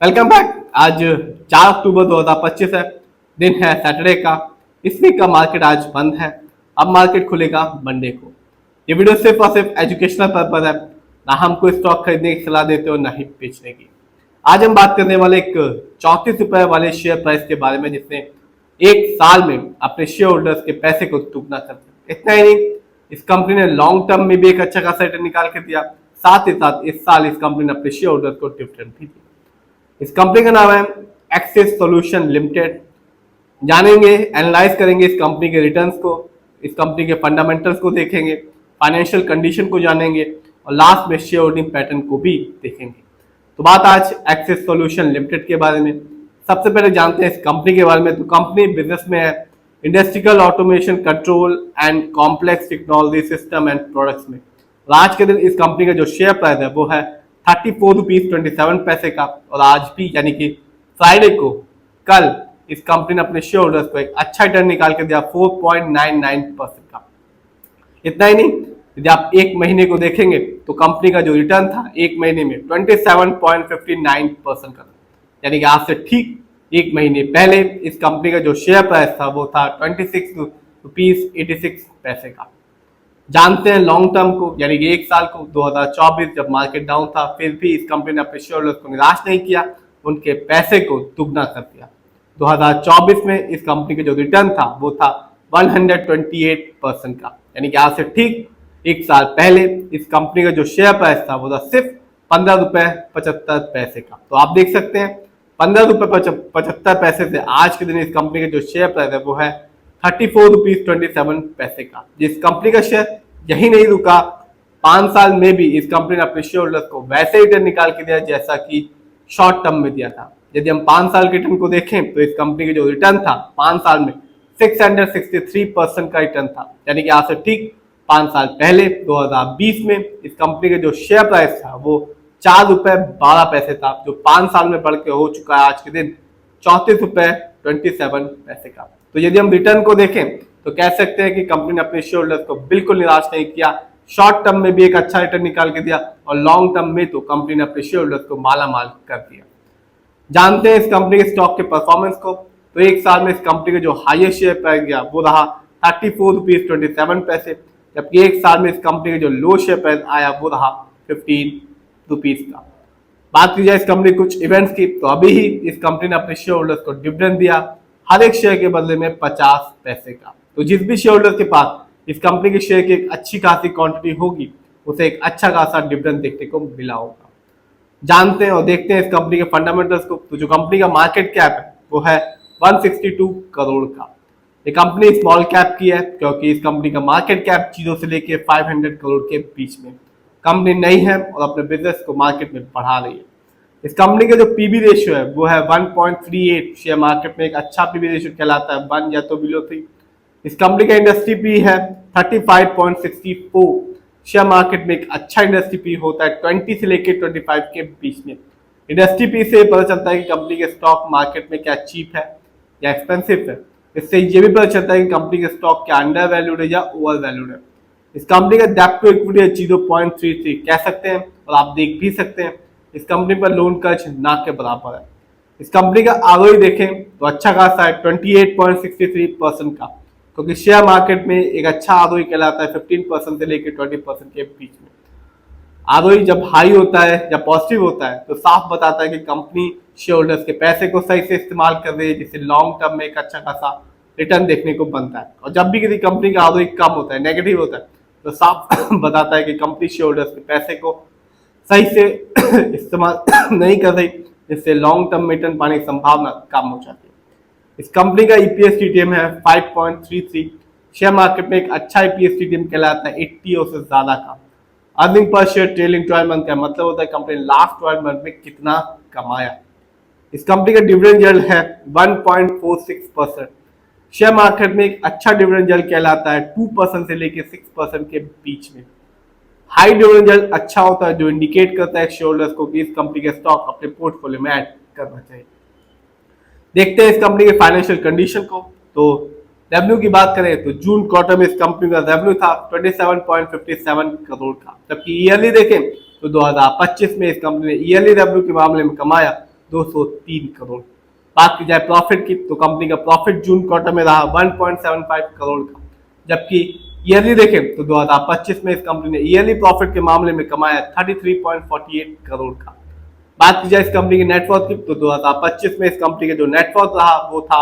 Welcome back. आज 4 अक्टूबर 2025 है। दिन है सैटरडे का। इस वीक का मार्केट आज बंद है। अब मार्केट खुलेगा मंडे को। ये वीडियो सिर्फ और सिर्फ एजुकेशनल पर्पज है। ना हमको स्टॉक खरीदने की सलाह देते हो ना ही बेचने की। आज हम बात करने वाले एक 34 रुपए वाले शेयर प्राइस के बारे में जिसने एक साल में अपने शेयर होल्डर्स के पैसे को दुगना कर दिया। इतना ही नहीं, इस कंपनी ने लॉन्ग टर्म में भी एक अच्छा खासा रिटर्न निकाल के दिया। साथ ही साथ इस साल इस कंपनी ने अपने शेयर होल्डर्स को डिविडेंड भी दिया। इस कंपनी का नाम है एक्सिस सॉल्यूशन लिमिटेड। जानेंगे, एनालाइज करेंगे इस कंपनी के रिटर्न्स को, इस कंपनी के फंडामेंटल्स को देखेंगे, फाइनेंशियल कंडीशन को जानेंगे और लास्ट में शेयर होल्डिंग पैटर्न को भी देखेंगे। तो बात आज एक्सिस सॉल्यूशन लिमिटेड के बारे में। सबसे पहले जानते हैं इस कंपनी के बारे में। तो कंपनी बिजनेस में है industrial automation, control and complex technology system and products में। और आज के दिन इस कंपनी का जो शेयर प्राइस है वो है 34.27 का। और आज भी यानी कि फ्राइडे को, कल इस कंपनी ने अपने शेयर होल्डर्स को एक अच्छा रिटर्न निकाल के दिया 4.99% का। इतना ही नहीं, यदि आप एक महीने को देखेंगे तो कंपनी का जो रिटर्न था एक महीने में 27.59% का। यानी कि आज से ठीक एक महीने पहले इस कंपनी का जो शेयर प्राइस था वो था 26 रुपीज 86 का। जानते हैं लॉन्ग टर्म को, यानी कि एक साल को, 2024 जब मार्केट डाउन था फिर भी इस कंपनी ने अपने शेयर होल्डर्स को निराश नहीं किया, उनके पैसे को दुगना कर दिया। 2024 में इस कंपनी का जो रिटर्न था वो था 128% का। यानी कि आज से ठीक एक साल पहले इस कंपनी का जो शेयर प्राइस था वो था सिर्फ 15 रुपए 75 का। तो आप देख सकते हैं 15 रुपए 75 से आज के दिन इस कंपनी का जो शेयर प्राइस है वो है 34.27 का। जिस कंपनी का शेयर यही नहीं रुका, 5 साल में भी इस कंपनी ने अपने शेयर होल्डर्स को वैसे रिटर्न निकाल के दिया जैसा कि शॉर्ट टर्म में दिया था। यदि हम 5 साल के रिटर्न को देखें तो इस कंपनी का जो रिटर्न था 5 साल में 663% का रिटर्न था। यानी कि आज से ठीक 5 साल पहले 2020 में इस कंपनी का जो शेयर प्राइस था वो 4 रुपए 12 था, जो 5 साल में बढ़ के हो चुका है आज के दिन 34 रुपए 27 का। तो यदि हम रिटर्न को देखें तो कह सकते हैं कि कंपनी ने अपने शेयर होल्डर्स को बिल्कुल निराश नहीं किया। शॉर्ट टर्म में भी एक अच्छा रिटर्न निकाल के दिया और लॉन्ग टर्म में तो कंपनी ने अपने शेयर होल्डर्स को माला माल कर दिया। जानते हैं इस कंपनी के स्टॉक के परफॉर्मेंस को। तो एक साल में इस कंपनी का जो हाईएस्ट शेयर प्राइस गया वो रहा 34.27 रुपए, जबकि एक साल में इस कंपनी का जो लो शेयर प्राइस आया वो रहा 15 रुपीज का। बात की जाए इस कंपनी कुछ इवेंट्स की, तो अभी ही इस कंपनी ने अपने शेयर होल्डर्स को डिविडेंड दिया हर एक शेयर के बदले में 50 पैसे का। तो जिस भी शेयर होल्डर के पास इस कंपनी के शेयर की एक अच्छी खासी क्वांटिटी होगी उसे एक अच्छा खासा डिविडेंड देखने को मिला होगा। जानते हैं और देखते हैं इस कंपनी के फंडामेंटल्स को। तो जो कंपनी का मार्केट कैप है वो है 162 करोड़ का। ये कंपनी स्मॉल कैप की है क्योंकि इस कंपनी का मार्केट कैप 0 से लेके 500 करोड़ के बीच में। कंपनी नई है और अपने बिजनेस को मार्केट में बढ़ा रही है। इस कंपनी का जो पीबी रेशियो है वो है 1.38। शेयर मार्केट में एक अच्छा पीबी रेशियो कहलाता है, 1 या तो बिलो 3। इस कंपनी का इंडस्ट्री पी है 35.64। शेयर मार्केट में एक अच्छा इंडस्ट्री पी होता है 20 से लेकर 25 के बीच में। इंडस्ट्री पी से पता चलता है कि कंपनी के स्टॉक मार्केट में क्या चीप है या एक्सपेंसिव है। इससे ये भी पता चलता है कि कंपनी के स्टॉक क्या अंडर वैल्यूड है या ओवर वैल्यूड है। इस कंपनी का डेब्ट टू इक्विटी है 0.33 कह सकते हैं, और आप देख भी सकते हैं इस कंपनी पर लोन कर्ज ना के बराबर है। इस कंपनी का आरओई देखें तो अच्छा खासा है 28.63% का, क्योंकि शेयर मार्केट में एक अच्छा आरओई कहलाता है 15% से लेकर 20% के बीच में। आरओई जब हाई होता है या पॉजिटिव होता है तो साफ बताता है कि कंपनी शेयर होल्डर्स के पैसे को सही से इस्तेमाल कर रही है, जिससे लॉन्ग टर्म में एक अच्छा खासा रिटर्न देखने को बनता है। और जब भी किसी कंपनी का आरओई कम होता है, नेगेटिव होता है, तो साफ बताता है कि कंपनी शेयर होल्डर्स के पैसे को सही से इस्तेमाल नहीं कर रही, जिससे लॉन्ग टर्म में रिटर्न पाने की संभावना कम हो जाती है। इस कंपनी का ईपीएस टीटीएम है 5.33। शेयर मार्केट में एक अच्छा ईपीएस टीटीएम कहलाता है 80 और से ज्यादा का। Earning per share trailing 12 month का मतलब होता है कंपनी लास्ट 12 मंथ में कितना कमाया। इस कंपनी का डिविडेंड यील्ड है 1.46%। शेयर मार्केट में एक अच्छा डिविडेंड यील्ड कहलाता है 2% से लेकर 6% के बीच में। हाई डिविडेंड यील्ड अच्छा होता है जो इंडिकेट करता है शेयर होल्डर्स को कि इस कंपनी के स्टॉक अपने पोर्टफोलियो में ऐड करना चाहिए। देखते हैं इस कंपनी के फाइनेंशियल कंडीशन को। तो रेवेन्यू की बात करें तो जून क्वार्टर में इस कंपनी का रेवेन्यू था 27.57 करोड़ का, जबकि ईयरली देखें तो 2025 में इस कंपनी ने ईयरली रेवेन्यू के मामले में कमाया 203 करोड़। बात की जाए प्रॉफिट की तो कंपनी का प्रॉफिट जून क्वार्टर में रहा 1.75 करोड़ का, जबकि ईयरली देखें तो 2025 में इस कंपनी ने ईयरली प्रॉफिट के मामले में कमाया 33.48 करोड़ का। बात की जाए इस कंपनी की नेटवर्थ की तो 2025 में इस कंपनी का जो नेटवर्थ रहा वो था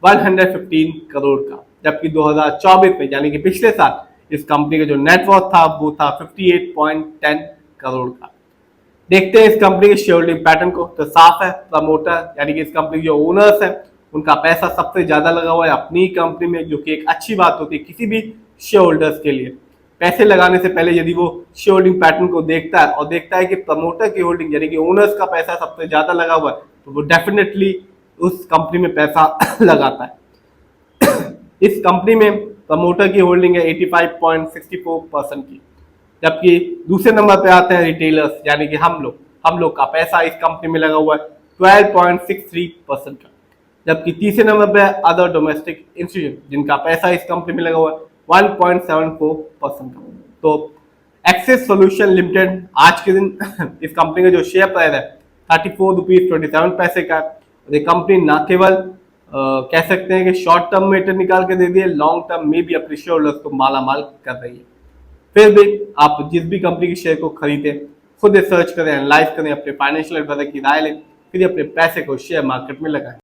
115 करोड़ का, जबकि 2024 में यानी कि पिछले साल इस कंपनी का जो नेटवर्थ था वो था 58.10 करोड़ का। देखते हैं इस कंपनी के शेयर होल्डिंग पैटर्न को, तो साफ है प्रमोटर यानी कि इस कंपनी के जो ओनर्स है उनका पैसा सबसे ज्यादा लगा हुआ है अपनी कंपनी में, जो कि एक अच्छी बात होती है किसी भी शेयर होल्डर्स के लिए। पैसे लगाने से पहले यदि वो शेयर होल्डिंग पैटर्न को देखता है और देखता है कि प्रमोटर की होल्डिंग यानी कि ओनर्स का पैसा सबसे ज्यादा लगा हुआ है, तो वो डेफिनेटली उस कंपनी में पैसा लगाता है। इस कंपनी में प्रमोटर की होल्डिंग है 85.64% की, जबकि दूसरे नंबर पे आते हैं रिटेलर्स यानी कि हम लोग का पैसा इस कंपनी में लगा हुआ है 12.63% का, जबकि तीसरे नंबर पे अदर डोमेस्टिक इंस्टीट्यूशन जिनका पैसा इस कंपनी में लगा हुआ है 1.74% का। तो एक्सेस सॉल्यूशन लिमिटेड आज के दिन इस कंपनी का जो शेयर प्राइस है 34 रुपीज 27 पैसे का। ये कंपनी ना केवल कह सकते हैं कि शॉर्ट टर्म में रिटर्न निकाल के दे दिए, लॉन्ग टर्म में भी अपने शेयर होल्डर्स को माला माल कर रही है। फिर भी आप जिस भी कंपनी के शेयर को खरीदें खुद सर्च करें, एनालाइज करें, अपने फाइनेंशियल एडवाइजर की राय लें, फिर अपने पैसे को शेयर मार्केट में लगाएं।